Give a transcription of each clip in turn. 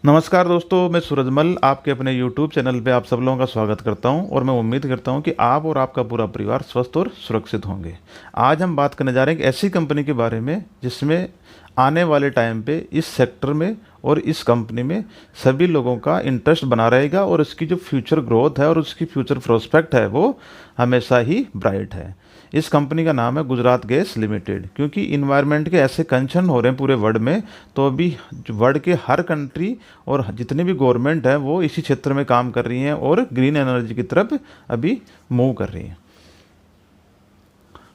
नमस्कार दोस्तों, मैं सूरजमल आपके अपने YouTube चैनल पे आप सब लोगों का स्वागत करता हूं और मैं उम्मीद करता हूं कि आप और आपका पूरा परिवार स्वस्थ और सुरक्षित होंगे। आज हम बात करने जा रहे हैं एक ऐसी कंपनी के बारे में जिसमें आने वाले टाइम पे इस सेक्टर में और इस कंपनी में सभी लोगों का इंटरेस्ट बना रहेगा और इसकी जो फ्यूचर ग्रोथ है और उसकी फ्यूचर प्रोस्पेक्ट है वो हमेशा ही ब्राइट है। इस कंपनी का नाम है गुजरात गैस लिमिटेड। क्योंकि इन्वायरमेंट के ऐसे कंसर्न हो रहे हैं पूरे वर्ल्ड में, तो अभी वर्ल्ड के हर कंट्री और जितनी भी गवर्नमेंट है वो इसी क्षेत्र में काम कर रही हैं और ग्रीन एनर्जी की तरफ अभी मूव कर रही हैं।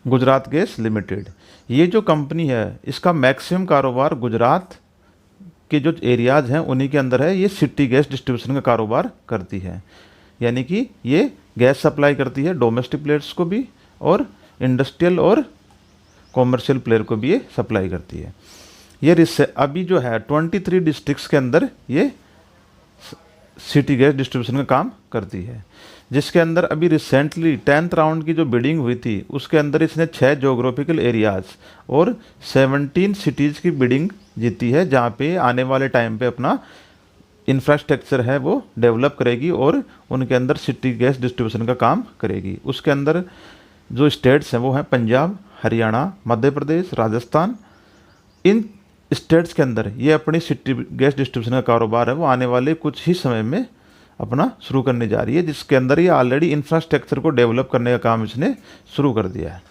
गुजरात गैस लिमिटेड ये जो कंपनी है इसका मैक्सिमम कारोबार गुजरात के जो एरियाज़ हैं उन्हीं के अंदर है। ये सिटी गैस डिस्ट्रीब्यूशन का कारोबार करती है, यानी कि ये गैस सप्लाई करती है डोमेस्टिक प्लेयर्स को भी और इंडस्ट्रियल और कॉमर्शियल प्लेयर को भी ये सप्लाई करती है। ये अभी जो है 23 डिस्ट्रिक्ट्स के अंदर ये सिटी गैस डिस्ट्रीब्यूशन का काम करती है, जिसके अंदर अभी रिसेंटली 10th राउंड की जो बिडिंग हुई थी उसके अंदर इसने 6 जोग्राफिकल एरियाज़ और 17 सिटीज़ की बिडिंग जीती है, जहाँ पे आने वाले टाइम पे अपना इंफ्रास्ट्रक्चर है वो डेवलप करेगी और उनके अंदर सिटी गैस डिस्ट्रीब्यूशन का काम करेगी। उसके अंदर जो स्टेट्स हैं वो हैं पंजाब, हरियाणा, मध्य प्रदेश, राजस्थान। इन स्टेट्स के अंदर ये अपनी सिटी गैस डिस्ट्रीब्यूशन का कारोबार है वो आने वाले कुछ ही समय में अपना शुरू करने जा रही है, जिसके अंदर ये ऑलरेडी इंफ्रास्ट्रक्चर को डेवलप करने का काम इसने शुरू कर दिया है।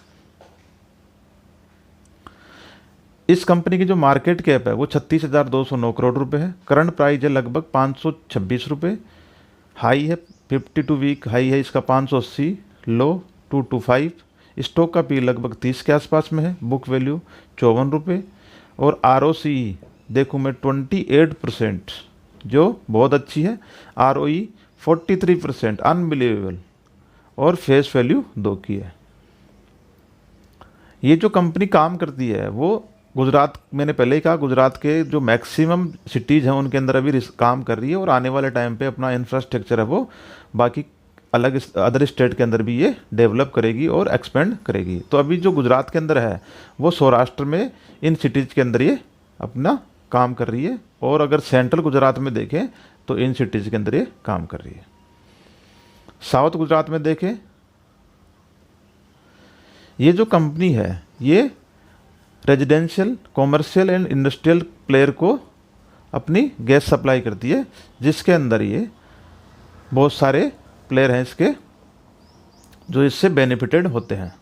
इस कंपनी की जो मार्केट कैप है वो 36,209 करोड़ रुपए है। करंट प्राइस है लगभग 526 रुपये। हाई है 52 वीक हाई है इसका 580, लो 225। स्टॉक का पी लगभग 30 के आसपास में है। बुक वैल्यू 54 रुपये और ROCE देखूँ मैं 28%, जो बहुत अच्छी है। ROE 43%, unbelievable. और फेस वैल्यू 2 की है। ये जो कंपनी काम करती है वो गुजरात, मैंने पहले ही कहा, गुजरात के जो मैक्सिमम सिटीज़ हैं उनके अंदर अभी काम कर रही है और आने वाले टाइम पे अपना इंफ्रास्ट्रक्चर है वो बाकी अलग अदर स्टेट के अंदर भी ये डेवलप करेगी और एक्सपेंड करेगी। तो अभी जो गुजरात के अंदर है वो सौराष्ट्र में इन सिटीज़ के अंदर ये अपना काम कर रही है, और अगर सेंट्रल गुजरात में देखें तो इन सिटीज़ के अंदर ये काम कर रही है। साउथ गुजरात में देखें, ये जो कंपनी है ये residential, commercial and industrial player को अपनी गैस सप्लाई करती है, जिसके अंदर ये बहुत सारे प्लेयर हैं इसके जो इससे बेनिफिटेड होते हैं।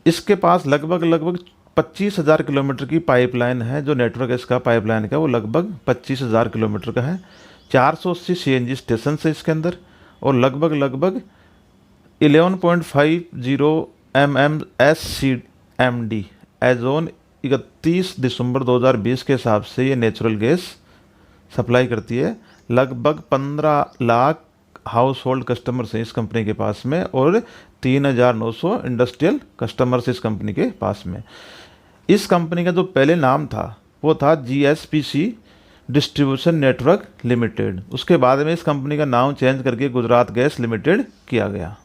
इसके पास लगभग 25,000 किलोमीटर की पाइपलाइन है। जो नेटवर्क इसका पाइपलाइन का वो लगभग 25,000 किलोमीटर का है। 480 CNG स्टेशन है इसके अंदर और लगभग 11.50 MMSCMD एज ऑन 31 दिसंबर 2020 के हिसाब से ये नेचुरल गैस सप्लाई करती है। लगभग 15 लाख हाउस होल्ड कस्टमर्स हैं इस कंपनी के पास में और 3,900 इंडस्ट्रियल कस्टमर्स इस कंपनी के पास में। इस कंपनी का जो पहले नाम था वो था GSPC डिस्ट्रीब्यूशन नेटवर्क लिमिटेड। उसके बाद में इस कंपनी का नाम चेंज करके गुजरात गैस लिमिटेड किया गया।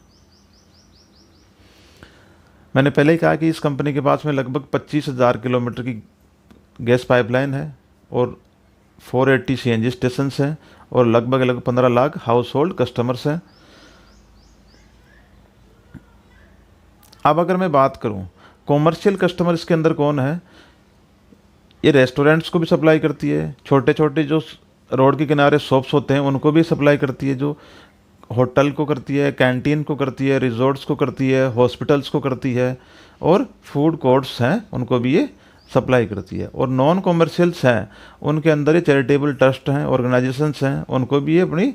मैंने पहले ही कहा कि इस कंपनी के पास में लगभग 25,000 किलोमीटर की गैस पाइपलाइन है और 480 CNG स्टेशन हैं और लगभग 15 लाख हाउस होल्ड कस्टमर्स हैं। अब अगर मैं बात करूं कॉमर्शियल कस्टमर इसके अंदर कौन है, ये रेस्टोरेंट्स को भी सप्लाई करती है, छोटे छोटे जो रोड के किनारे शॉप्स होते हैं उनको भी सप्लाई करती है, जो होटल को करती है, कैंटीन को करती है, रिजॉर्ट्स को करती है, हॉस्पिटल्स को करती है और फूड कोर्ट्स हैं उनको भी ये सप्लाई करती है। और नॉन कॉमर्शियल्स हैं उनके अंदर ये चैरिटेबल ट्रस्ट हैं, ऑर्गेनाइजेशंस हैं, उनको भी ये अपनी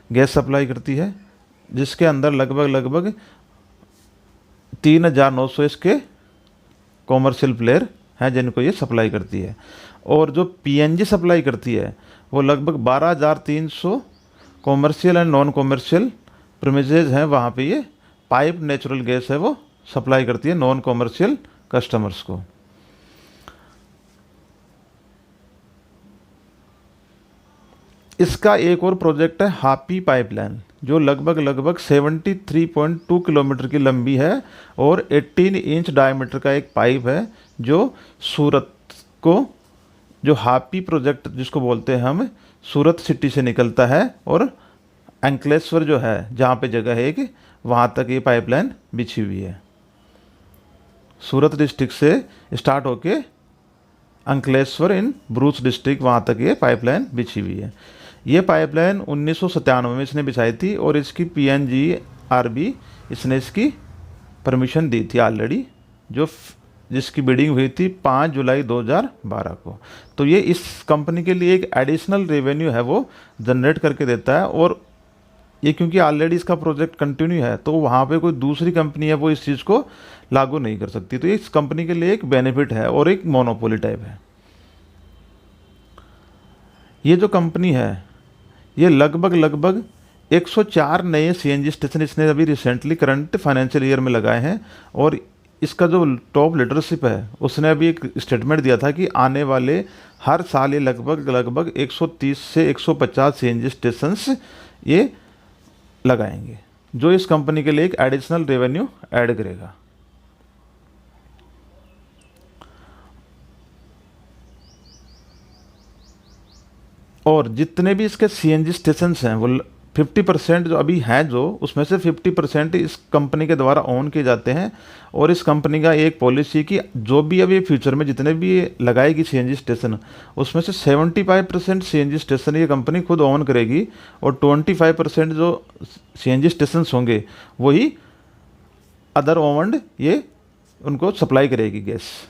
गैस सप्लाई करती है, जिसके अंदर लगभग 3,900 इसके कॉमर्शियल प्लेयर हैं जिनको ये सप्लाई करती है। और जो PNG सप्लाई करती है वो लगभग 12,300 commercial and non commercial premises हैं, वहाँ पे ये पाइप नेचुरल गैस है वो सप्लाई करती है नॉन कॉमर्शियल कस्टमर्स को। इसका एक और प्रोजेक्ट है हापी पाइपलाइन, जो लगभग 73.2 किलोमीटर की लंबी है और 18 इंच डायमीटर का एक पाइप है जो सूरत को जो हापी प्रोजेक्ट जिसको बोलते हैं हम, सूरत सिटी से निकलता है और अंकलेश्वर जो है जहाँ पे जगह है कि वहाँ तक ये पाइपलाइन बिछी हुई है। सूरत डिस्ट्रिक्ट से स्टार्ट होके अंकलेश्वर इन भरूच डिस्ट्रिक्ट, वहाँ तक ये पाइपलाइन बिछी हुई है। ये पाइपलाइन 1997 में इसने बिछाई थी और इसकी PNGRB इसने इसकी परमिशन दी थी ऑलरेडी, जिसकी बिडिंग हुई थी 5 जुलाई 2012 को। तो ये इस कंपनी के लिए एक एडिशनल रेवेन्यू है वो जनरेट करके देता है, और ये क्योंकि ऑलरेडी इसका प्रोजेक्ट कंटिन्यू है तो वहाँ पे कोई दूसरी कंपनी है वो इस चीज़ को लागू नहीं कर सकती। तो ये इस कंपनी के लिए एक बेनिफिट है और एक मोनोपोली टाइप है। ये जो कंपनी है ये लगभग 104 नए CNG स्टेशन इसने अभी रिसेंटली करंट फाइनेंशियल ईयर में लगाए हैं, और इसका जो टॉप लीडरशिप है उसने अभी एक स्टेटमेंट दिया था कि आने वाले हर साल ये लगभग 130 से 150 CNG स्टेशंस ये लगाएंगे, जो इस कंपनी के लिए एक एडिशनल रेवेन्यू ऐड करेगा। और जितने भी इसके CNG स्टेशंस हैं वो 50% जो अभी हैं, जो उसमें से 50% इस कंपनी के द्वारा ओन किए जाते हैं। और इस कंपनी का एक पॉलिसी कि जो भी अभी फ्यूचर में जितने भी ये लगाएगी CNG स्टेशन, उसमें से 75% CNG स्टेशन ये कंपनी खुद ओन करेगी, और 25% जो CNG स्टेशन होंगे वही अदर ओन्ड ये उनको सप्लाई करेगी गैस।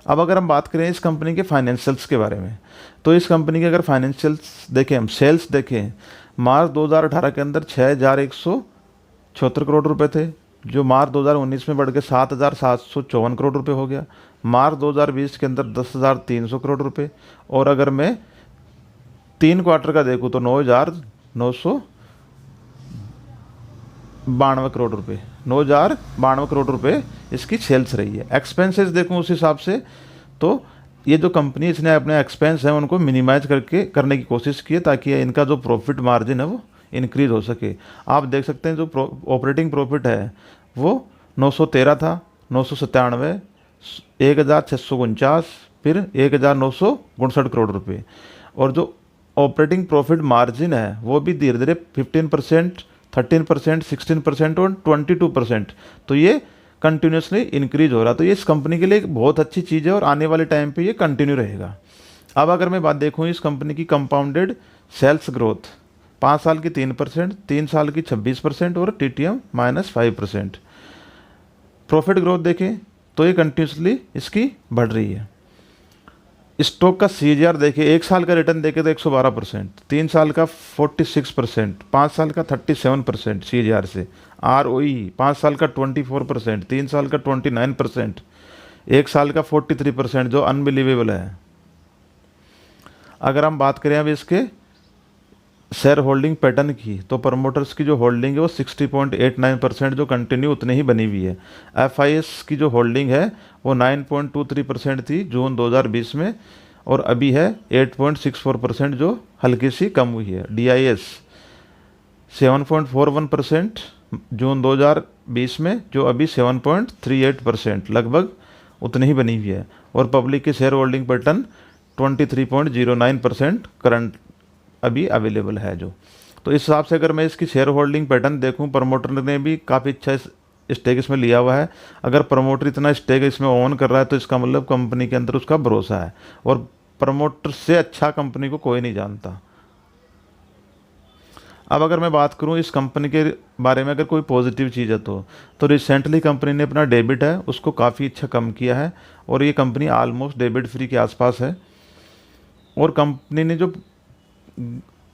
अब अगर हम बात करें इस कंपनी के फाइनेंशियल्स के बारे में, तो इस कंपनी के अगर फाइनेंशियल्स देखें, हम सेल्स देखें, मार्च 2018 के अंदर 6,176 करोड़ रुपए थे, जो मार्च 2019 में बढ़ के 7,754 करोड़ रुपए हो गया। मार्च 2020 के अंदर 10,300 करोड़ रुपए, और अगर मैं 3 क्वार्टर का देखूँ तो 9,992 करोड़ रुपए, 9,092 करोड़ रुपए इसकी सेल्स रही है। एक्सपेंसेस देखूं उस हिसाब से, तो ये जो कंपनी इसने अपने एक्सपेंस हैं उनको मिनिमाइज करने की कोशिश की है, ताकि इनका जो प्रॉफिट मार्जिन है वो इंक्रीज हो सके। आप देख सकते हैं जो ऑपरेटिंग प्रॉफिट है वो 913 था, 997, 1,649, फिर 1,959 करोड़ रुपए, और जो ऑपरेटिंग प्रॉफिट मार्जिन है वो भी धीरे धीरे 15%, 13%, 16% और 22%, तो ये कंटिन्यूसली इंक्रीज हो रहा। तो ये इस कंपनी के लिए एक बहुत अच्छी चीज़ है और आने वाले टाइम पे ये कंटिन्यू रहेगा। अब अगर मैं बात देखूँ इस कंपनी की कंपाउंडेड सेल्स ग्रोथ, 5 साल की 3%, 3 साल की 26% और TTM -5%। प्रॉफिट ग्रोथ देखें तो ये कंटिन्यूसली इसकी बढ़ रही है। स्टॉक का CAGR देखें, 1 साल का रिटर्न देखें तो 112%, 3 साल का 46%, 5 साल का 37% CAGR से। ROE 5 साल का 24%, 3 साल का 29%, 1 साल का 43%, जो अनबिलीवेबल है। अगर हम बात करें अब इसके शेयर होल्डिंग पैटर्न की, तो प्रमोटर्स की जो होल्डिंग है वो 60.89%, जो कंटिन्यू उतनी ही बनी हुई है। FIS की जो होल्डिंग है वो 9.23% थी जून 2020 में, और अभी है 8.64%, जो हल्की सी कम हुई है। DIS 7.41% जून 2020 में, जो अभी 7.38%, लगभग उतनी ही बनी हुई है। और पब्लिक की शेयर होल्डिंग पैटर्न 23.09% करंट अभी अवेलेबल है जो। तो इस हिसाब से अगर मैं इसकी शेयर होल्डिंग पैटर्न देखूं, प्रमोटर ने भी काफ़ी अच्छा स्टेक इसमें लिया हुआ है। अगर प्रमोटर इतना स्टेक इसमें ओन कर रहा है तो इसका मतलब कंपनी के अंदर उसका भरोसा है, और प्रमोटर से अच्छा कंपनी को कोई नहीं जानता। अब अगर मैं बात करूं इस कंपनी के बारे में, अगर कोई पॉजिटिव चीज़ है तो रिसेंटली कंपनी ने अपना डेबिट है उसको काफ़ी अच्छा कम किया है, और ये कंपनी ऑलमोस्ट डेबिट फ्री के आसपास है। और कंपनी ने जो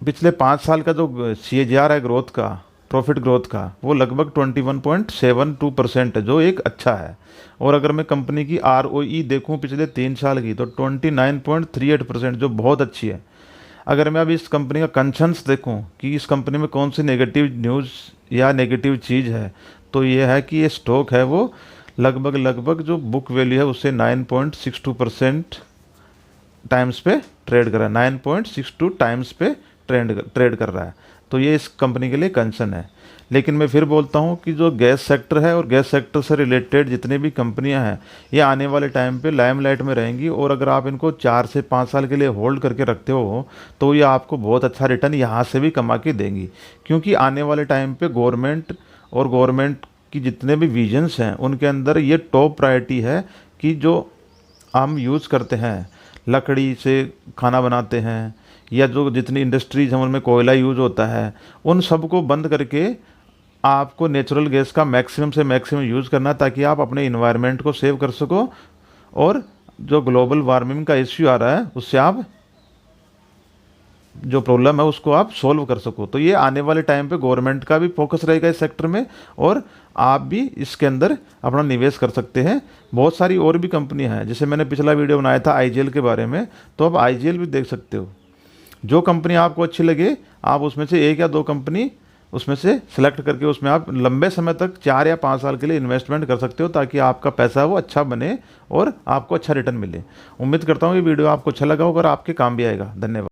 पिछले 5 साल का जो CAGR है ग्रोथ का, प्रॉफिट ग्रोथ का, वो लगभग 21.72% है, जो एक अच्छा है। और अगर मैं कंपनी की ROE देखूं पिछले 3 साल की, तो 29.38%, जो बहुत अच्छी है। अगर मैं अभी इस कंपनी का कंसर्न्स देखूं कि इस कंपनी में कौन सी नेगेटिव न्यूज़ या नेगेटिव चीज़ है, तो ये है कि ये स्टॉक है वो लगभग जो बुक वैल्यू है उससे 9.62% टाइम्स पे ट्रेड कर रहा है, 9.62 टाइम्स पे ट्रेड कर रहा है। तो ये इस कंपनी के लिए कंसर्न है। लेकिन मैं फिर बोलता हूँ कि जो गैस सेक्टर है और गैस सेक्टर से रिलेटेड जितने भी कंपनियां हैं, ये आने वाले टाइम पे लाइमलाइट में रहेंगी, और अगर आप इनको 4 से 5 साल के लिए होल्ड करके रखते हो तो ये आपको बहुत अच्छा रिटर्न यहाँ से भी कमा के देंगी। क्योंकि आने वाले टाइम पे गवर्नमेंट की जितने भी विजन्स हैं उनके अंदर ये टॉप प्रायोरिटी है कि जो हम यूज़ करते हैं, लकड़ी से खाना बनाते हैं, या जो जितनी इंडस्ट्रीज हैं उनमें कोयला यूज़ होता है, उन सबको बंद करके आपको नेचुरल गैस का मैक्सिमम से मैक्सिमम यूज़ करना, ताकि आप अपने इन्वायरमेंट को सेव कर सको, और जो ग्लोबल वार्मिंग का इश्यू आ रहा है उससे आप जो प्रॉब्लम है उसको आप सोल्व कर सको। तो ये आने वाले टाइम पे गवर्नमेंट का भी फोकस रहेगा इस सेक्टर में, और आप भी इसके अंदर अपना निवेश कर सकते हैं। बहुत सारी और भी कंपनियां हैं, जैसे मैंने पिछला वीडियो बनाया था आईजीएल के बारे में, तो आप आईजीएल भी देख सकते हो। जो कंपनी आपको अच्छी लगे आप उसमें से 1 या 2 कंपनी उसमें से सिलेक्ट करके उसमें आप लंबे समय तक 4 या 5 साल के लिए इन्वेस्टमेंट कर सकते हो, ताकि आपका पैसा वो अच्छा बने और आपको अच्छा रिटर्न मिले। उम्मीद करता हूँ ये वीडियो आपको अच्छा लगा होगा और आपके काम भी आएगा। धन्यवाद।